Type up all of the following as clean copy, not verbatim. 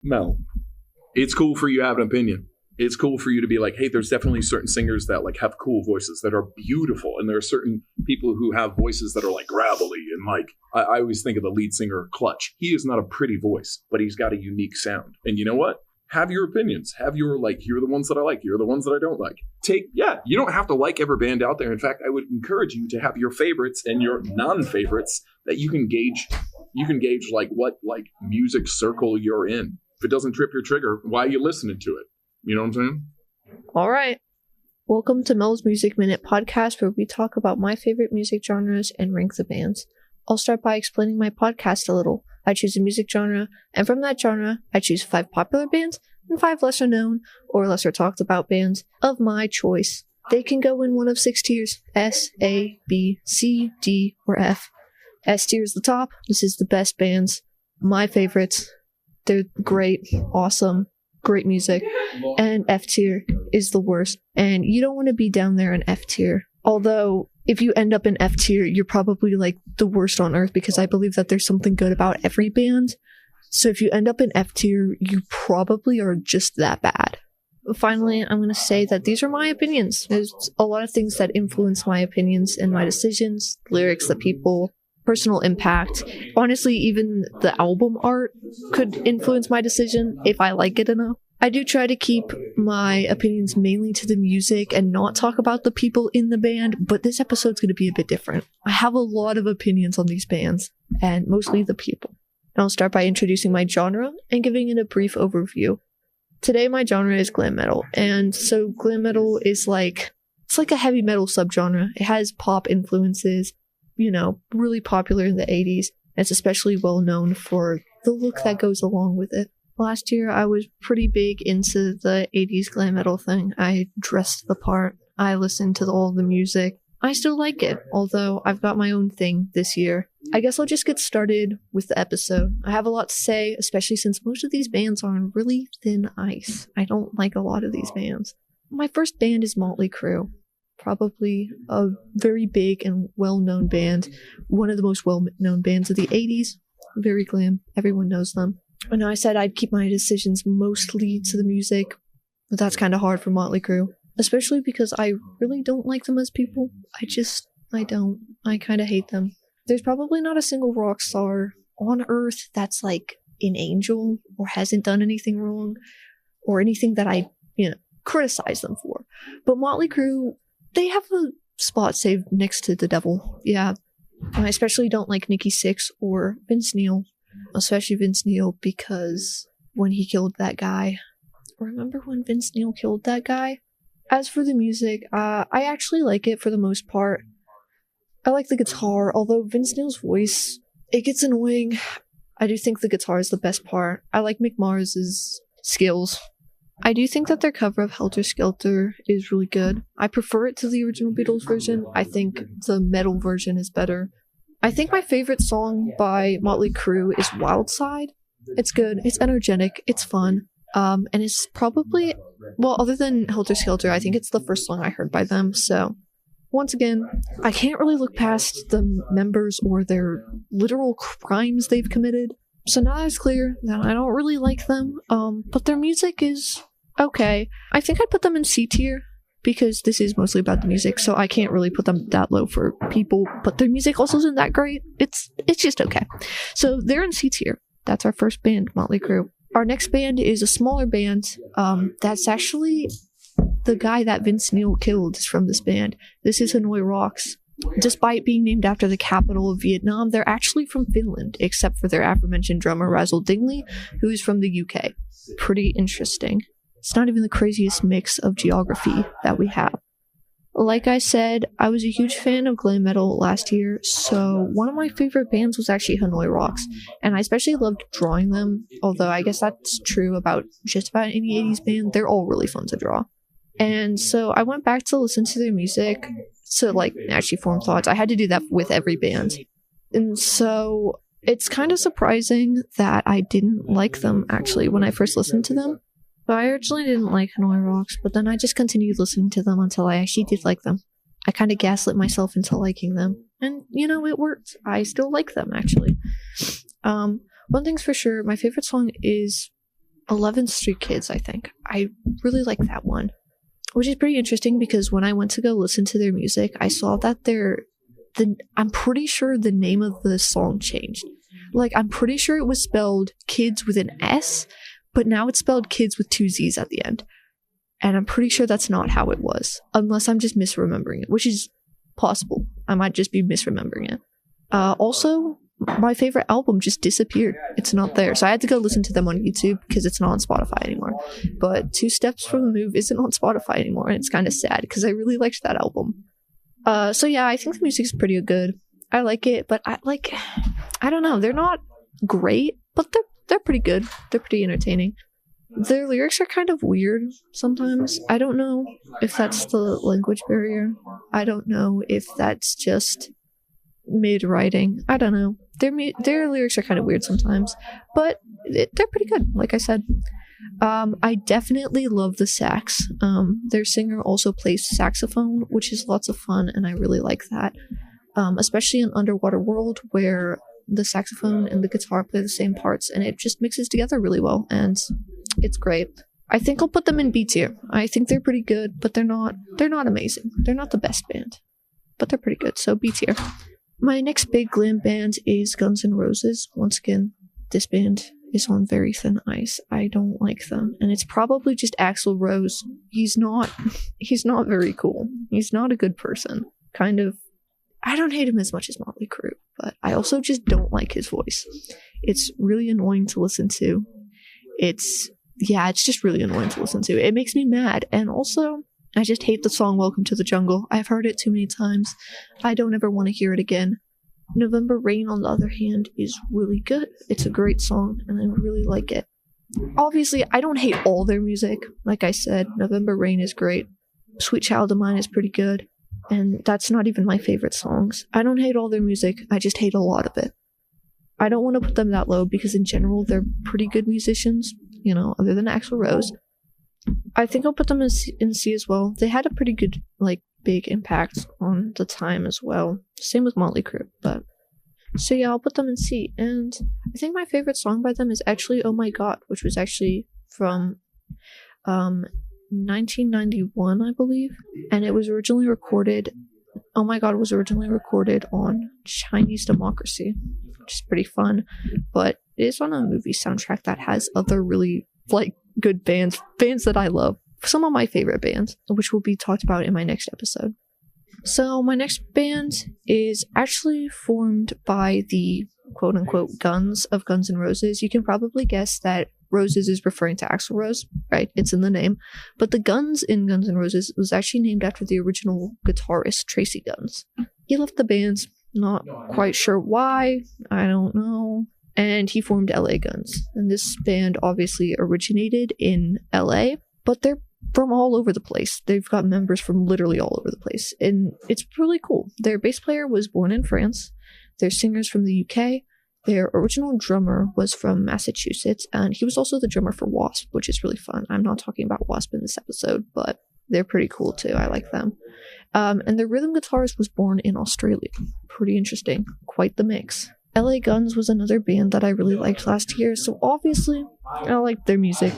Mel, it's cool for you to have an opinion. It's cool for you to be like, hey, there's definitely certain singers that like have cool voices that are beautiful. And there are certain people who have voices that are like gravelly. And like, I always think of the lead singer, Clutch. He is not a pretty voice, but he's got a unique sound. And you know what? Have your opinions. Have your, like, here are the ones that I like. Here are the ones that I don't like. You don't have to like every band out there. In fact, I would encourage you to have your favorites and your non-favorites that you can gauge. You can gauge like what like music circle you're in. If it doesn't trip your trigger, why are you listening to it? You know what I'm saying? All right. Welcome to Mel's Music Minute podcast, where we talk about my favorite music genres and rank the bands. I'll start by explaining my podcast a little. I choose a music genre, and from that genre, I choose 5 popular bands and 5 lesser known or lesser talked about bands of my choice. They can go in one of 6 tiers: S, A, B, C, D, or F. S tier is the top. This is the best bands, my favorites. They're great, awesome, great music. And F tier is the worst. And you don't want to be down there in F tier. Although, if you end up in F tier, you're probably like the worst on earth, because I believe that there's something good about every band. So if you end up in F tier, you probably are just that bad. Finally, I'm going to say that these are my opinions. There's a lot of things that influence my opinions and my decisions, lyrics, the people, personal impact. Honestly, even the album art could influence my decision if I like it enough. I do try to keep my opinions mainly to the music and not talk about the people in the band, but this episode's going to be a bit different. I have a lot of opinions on these bands, and mostly the people. I'll start by introducing my genre and giving it a brief overview. Today, my genre is glam metal, and so glam metal is it's like a heavy metal subgenre. It has pop influences, really popular in the 80s. It's especially well known for the look that goes along with it. Last year, I was pretty big into the 80s glam metal thing. I dressed the part. I listened to all the music. I still like it, although I've got my own thing this year. I guess I'll just get started with the episode. I have a lot to say, especially since most of these bands are on really thin ice. I don't like a lot of these bands. My first band is Motley Crew. Probably a very big and well-known band. One of the most well-known bands of the 80s. Very glam. Everyone knows them. I know I said I'd keep my decisions mostly to the music, but that's kind of hard for Motley Crue. Especially because I really don't like them as people. I don't. I kind of hate them. There's probably not a single rock star on Earth that's like an angel or hasn't done anything wrong or anything that I, criticize them for. But Motley Crue, they have a spot saved next to the devil. Yeah. And I especially don't like Nikki Sixx or Vince Neil. Especially Vince Neil, because when he killed that guy. Remember when Vince Neil killed that guy? As for the music, I actually like it for the most part. I like the guitar, although Vince Neil's voice, it gets annoying. I do think the guitar is the best part. I like Mick Mars's skills. I do think that their cover of Helter Skelter is really good. I prefer it to the original Beatles version. I think the metal version is better. I think my favorite song by Motley Crue is Wild Side. It's good, it's energetic, it's fun, and it's probably, other than Helter Skelter, I think it's the first song I heard by them, so once again, I can't really look past the members or their literal crimes they've committed, so now it's clear that I don't really like them, but their music is okay. I think I'd put them in C tier, because this is mostly about the music, so I can't really put them that low for people, but their music also isn't that great. It's just okay. So they're in C tier. That's our first band, Motley Crue. Our next band is a smaller band. That's actually the guy that Vince Neil killed is from this band. This is Hanoi Rocks. Despite being named after the capital of Vietnam, they're actually from Finland, except for their aforementioned drummer Razzle Dingley, who is from the UK. Pretty interesting. It's not even the craziest mix of geography that we have. Like I said, I was a huge fan of glam metal last year, so one of my favorite bands was actually Hanoi Rocks, and I especially loved drawing them, although I guess that's true about just about any 80s band. They're all really fun to draw. And so I went back to listen to their music to actually form thoughts. I had to do that with every band. And so it's kind of surprising that I didn't like them actually when I first listened to them. So I originally didn't like Hanoi Rocks, but then I just continued listening to them until I actually did like them. I kind of gaslit myself into liking them. And, it worked. I still like them, actually. One thing's for sure, my favorite song is 11th Street Kids, I think. I really like that one. Which is pretty interesting because when I went to go listen to their music, I saw that I'm pretty sure the name of the song changed. Like, I'm pretty sure it was spelled kids with an S, but now it's spelled kids with 2 Z's at the end. And I'm pretty sure that's not how it was, unless I'm just misremembering it, which is possible. I might just be misremembering it. Also, my favorite album just disappeared. It's not there. So I had to go listen to them on YouTube because it's not on Spotify anymore. But Two Steps from the Move isn't on Spotify anymore, and it's kind of sad because I really liked that album. So yeah, I think the music's pretty good. I like it, but I don't know. They're not great, but they're pretty good. They're pretty entertaining. Their lyrics are kind of weird sometimes. I don't know if that's the language barrier. I don't know if that's just mid-writing. I don't know. Their lyrics are kind of weird sometimes, but they're pretty good, like I said. I definitely love the sax. Their singer also plays saxophone, which is lots of fun, and I really like that. Especially in Underwater World, where the saxophone and the guitar play the same parts, and it just mixes together really well, and it's great. I think I'll put them in B tier. I think they're pretty good, but they're not amazing. They're not the best band, but they're pretty good, so B tier. My next big glam band is Guns N' Roses. Once again, this band is on very thin ice. I don't like them, and it's probably just Axl Rose. He's not very cool. He's not a good person. Kind of, I don't hate him as much as Motley Crew, but I also just don't like his voice. It's really annoying to listen to. It's just really annoying to listen to. It makes me mad, and also, I just hate the song Welcome to the Jungle. I've heard it too many times. I don't ever want to hear it again. November Rain, on the other hand, is really good. It's a great song, and I really like it. Obviously, I don't hate all their music. Like I said, November Rain is great. Sweet Child of Mine is pretty good, and that's not even my favorite songs. I don't hate all their music, I just hate a lot of it. I don't want to put them that low because in general, they're pretty good musicians, other than Axl Rose. I think I'll put them in C as well. They had a pretty good, big impact on the time as well. Same with Motley Crue, but... So yeah, I'll put them in C. And I think my favorite song by them is actually Oh My God, which was actually from 1991, I believe. And it was originally recorded... Oh My God was originally recorded on Chinese Democracy, which is pretty fun. But it is on a movie soundtrack that has other really, good bands that I love. Some of my favorite bands, which will be talked about in my next episode. So my next band is actually formed by the quote-unquote Guns of Guns N' Roses. You can probably guess that Roses is referring to Axl Rose, right? It's in the name. But the Guns in Guns N' Roses was actually named after the original guitarist, Tracy Guns. He left the band, not quite sure why, I don't know. And he formed LA Guns. And this band obviously originated in LA, but they're from all over the place. They've got members from literally all over the place. And it's really cool. Their bass player was born in France. Their singer's from the UK. Their original drummer was from Massachusetts. And he was also the drummer for Wasp, which is really fun. I'm not talking about Wasp in this episode, but they're pretty cool too. I like them. And their rhythm guitarist was born in Australia. Pretty interesting. Quite the mix. LA Guns was another band that I really liked last year, so obviously I like their music,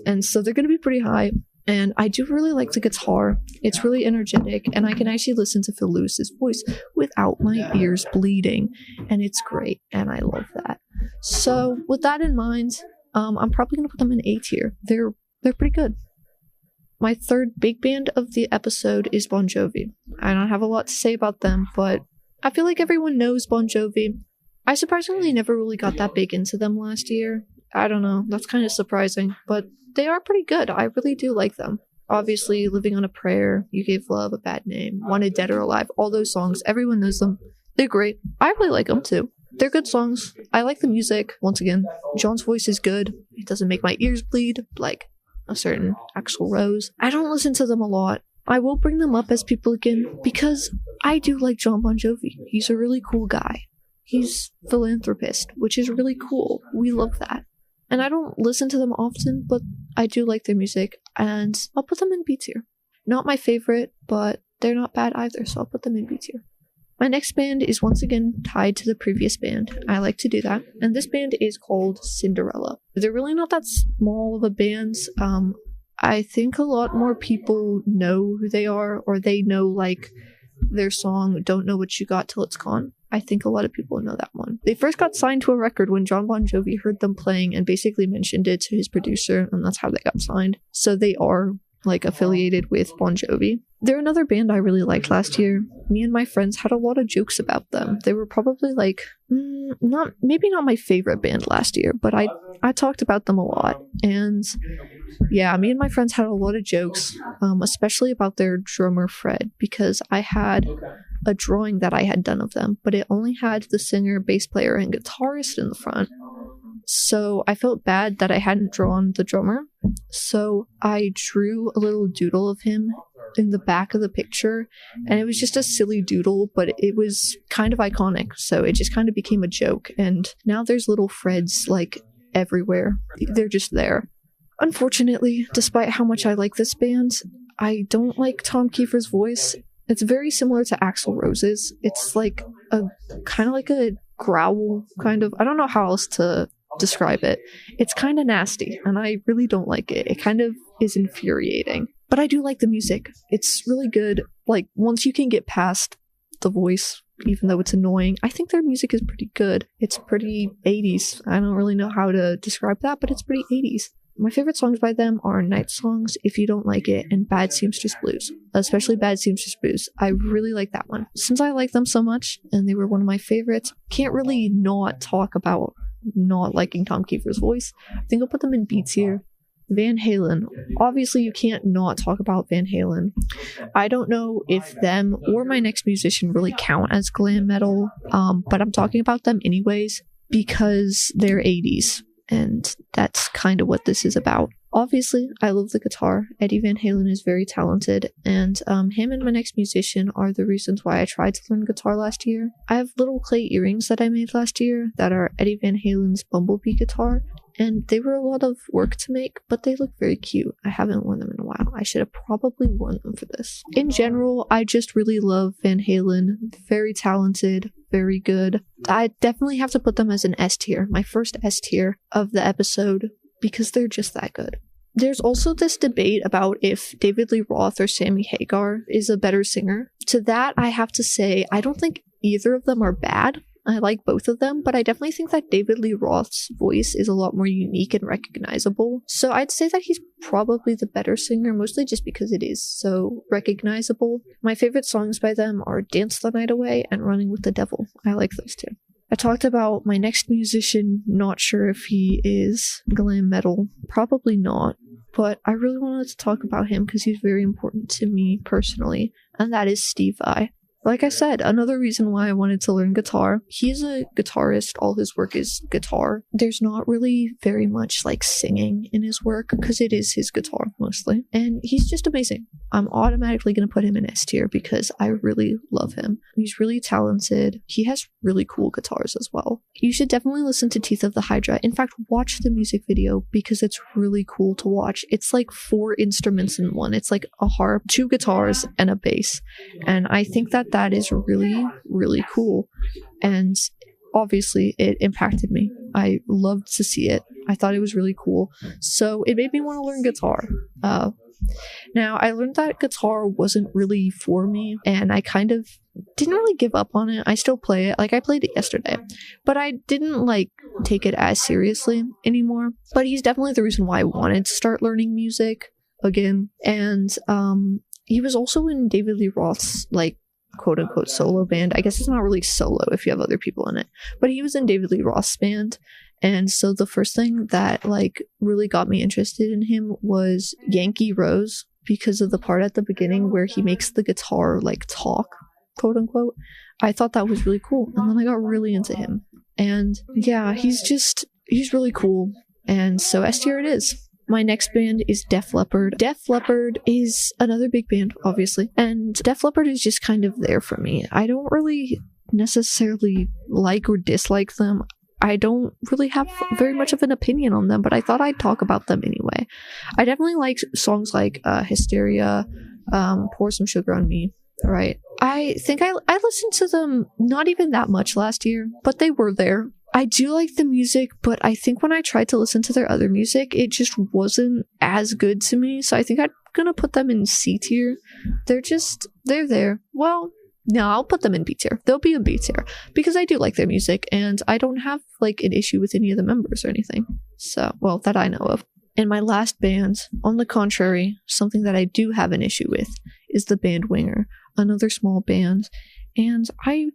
and so they're going to be pretty high, and I do really like the guitar. It's really energetic, and I can actually listen to Phil Lewis's voice without my ears bleeding, and it's great, and I love that. So with that in mind, I'm probably going to put them in A tier. They're pretty good. My third big band of the episode is Bon Jovi. I don't have a lot to say about them, but I feel like everyone knows Bon Jovi. I surprisingly never really got that big into them last year. I don't know, that's kind of surprising, but they are pretty good. I really do like them. Obviously, Living on a Prayer, You Gave Love a Bad Name, Wanted Dead or Alive, all those songs, everyone knows them. They're great. I really like them too. They're good songs. I like the music. Once again, John's voice is good. It doesn't make my ears bleed like a certain Axl Rose. I don't listen to them a lot. I will bring them up as people again because I do like John Bon Jovi. He's a really cool guy. He's a philanthropist, which is really cool. We love that. And I don't listen to them often, but I do like their music, and I'll put them in B tier. Not my favorite, but they're not bad either, so I'll put them in B tier. My next band is once again tied to the previous band. I like to do that. And this band is called Cinderella. They're really not that small of a band. I think a lot more people know who they are, or they know like their song Don't Know What You Got Till It's Gone. I think a lot of people know that one. They first got signed to a record when John Bon Jovi heard them playing and basically mentioned it to his producer, and that's how they got signed. So they are like affiliated with Bon Jovi. They're another band I really liked last year. Me and my friends had a lot of jokes about them. They were probably like, maybe not my favorite band last year, but I talked about them a lot. And yeah, me and my friends had a lot of jokes, especially about their drummer Fred, because I had a drawing that I had done of them, but it only had the singer, bass player, and guitarist in the front. So I felt bad that I hadn't drawn the drummer. So I drew a little doodle of him in the back of the picture, and it was just a silly doodle, but it was kind of iconic. So it just kind of became a joke, and now there's little Freds like everywhere. They're just there. Unfortunately, despite how much I like this band, I don't like Tom Kiefer's voice. It's very similar to Axl Rose's. It's like a kind of like a growl, kind of. I don't know how else to describe it. It's kind of nasty, and I really don't like it. It kind of is infuriating. But I do like the music. It's really good. Like, once you can get past the voice, even though it's annoying, I think their music is pretty good. It's pretty 80s. I don't really know how to describe that, but it's pretty 80s. My favorite songs by them are Night Songs, If You Don't Like It, and Bad Seamstress Blues, especially Bad Seamstress Blues. I really like that one. Since I like them so much, and they were one of my favorites, can't really not talk about not liking Tom Kiefer's voice. I think I'll put them in B tier. Van Halen. Obviously, you can't not talk about Van Halen. I don't know if them or my next musician really count as glam metal, but I'm talking about them anyways because they're 80s. And that's kind of what this is about. Obviously, I love the guitar. Eddie Van Halen is very talented, and him and my next musician are the reasons why I tried to learn guitar last year. I have little clay earrings that I made last year that are Eddie Van Halen's Bumblebee guitar, and they were a lot of work to make, but they look very cute. I haven't worn them in a while. I should have probably worn them for this. In general, I just really love Van Halen. Very talented, very good. I definitely have to put them as an S tier, my first S tier of the episode, because they're just that good. There's also this debate about if David Lee Roth or Sammy Hagar is a better singer. To that, I have to say, I don't think either of them are bad. I like both of them, but I definitely think that David Lee Roth's voice is a lot more unique and recognizable. So I'd say that he's probably the better singer, mostly just because it is so recognizable. My favorite songs by them are Dance the Night Away and Running with the Devil. I like those two. I talked about my next musician, not sure if he is glam metal, probably not, but I really wanted to talk about him because he's very important to me personally, and that is Steve Vai. Like I said, another reason why I wanted to learn guitar. He's a guitarist. All his work is guitar. There's not really very much like singing in his work because it is his guitar mostly. And he's just amazing. I'm automatically going to put him in S tier because I really love him. He's really talented. He has really cool guitars as well. You should definitely listen to Teeth of the Hydra. In fact, watch the music video because it's really cool to watch. It's like 4 instruments in one. It's like a harp, 2 guitars, and a bass. And I think that is really, really cool. And obviously it impacted me. I loved to see it. I thought it was really cool. So it made me want to learn guitar. Now, I learned that guitar wasn't really for me, and I kind of didn't really give up on it. I still play it. Like, I played it yesterday. But I didn't, like, take it as seriously anymore. But he's definitely the reason why I wanted to start learning music again. And he was also in David Lee Roth's, like, quote-unquote solo band. I guess it's not really solo if you have other people in it, but he was in David Lee Roth's band. And so the first thing that like really got me interested in him was Yankee Rose, because of the part at the beginning where he makes the guitar like talk, quote-unquote. I thought that was really cool, and then I got really into him. And yeah, he's really cool. And so S tier it is. My next band is Def Leppard. Def Leppard is another big band, obviously. And Def Leppard is just kind of there for me. I don't really necessarily like or dislike them. I don't really have very much of an opinion on them, but I thought I'd talk about them anyway. I definitely like songs like Hysteria, Pour Some Sugar on Me. Right. I think I listened to them not even that much last year, but they were there. I do like the music, but I think when I tried to listen to their other music, it just wasn't as good to me. So I think I'm gonna put them in C tier. They're there. Well, no, I'll put them in B tier. They'll be in B tier because I do like their music and I don't have like an issue with any of the members or anything. So, well, that I know of. And my last band, on the contrary, something that I do have an issue with is the band Winger, another small band, and I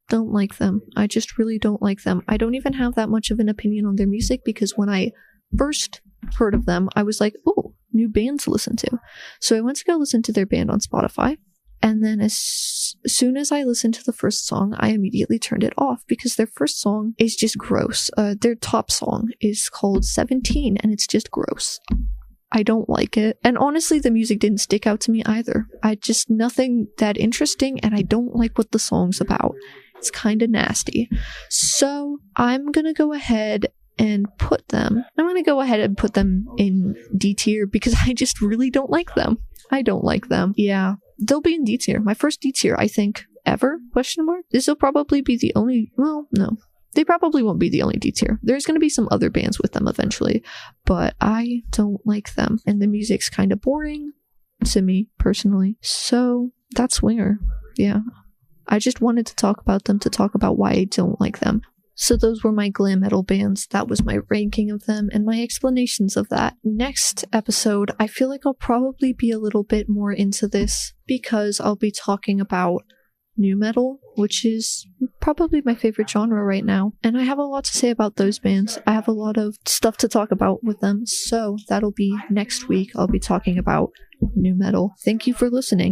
don't like them. I just really don't like them. I don't even have that much of an opinion on their music because when I first heard of them, I was like, oh, new band to listen to. So I went to go listen to their band on Spotify. And then as soon as I listened to the first song, I immediately turned it off because their first song is just gross. Their top song is called 17 and it's just gross. I don't like it. And honestly, the music didn't stick out to me either. Nothing that interesting and I don't like what the song's about. It's kind of nasty. So I'm going to go ahead and put them in D tier because I just really don't like them. I don't like them. Yeah. They'll be in D tier. My first D tier, I think, ever? ? This will probably be the only... Well, no. They probably won't be the only D tier. There's going to be some other bands with them eventually, but I don't like them. And the music's kind of boring to me, personally. So, that's Winger. Yeah. I just wanted to talk about them to talk about why I don't like them. So those were my glam metal bands. That was my ranking of them and my explanations of that. Next episode, I feel like I'll probably be a little bit more into this because I'll be talking about nu metal, which is probably my favorite genre right now. And I have a lot to say about those bands. I have a lot of stuff to talk about with them. So that'll be next week. I'll be talking about nu metal. Thank you for listening.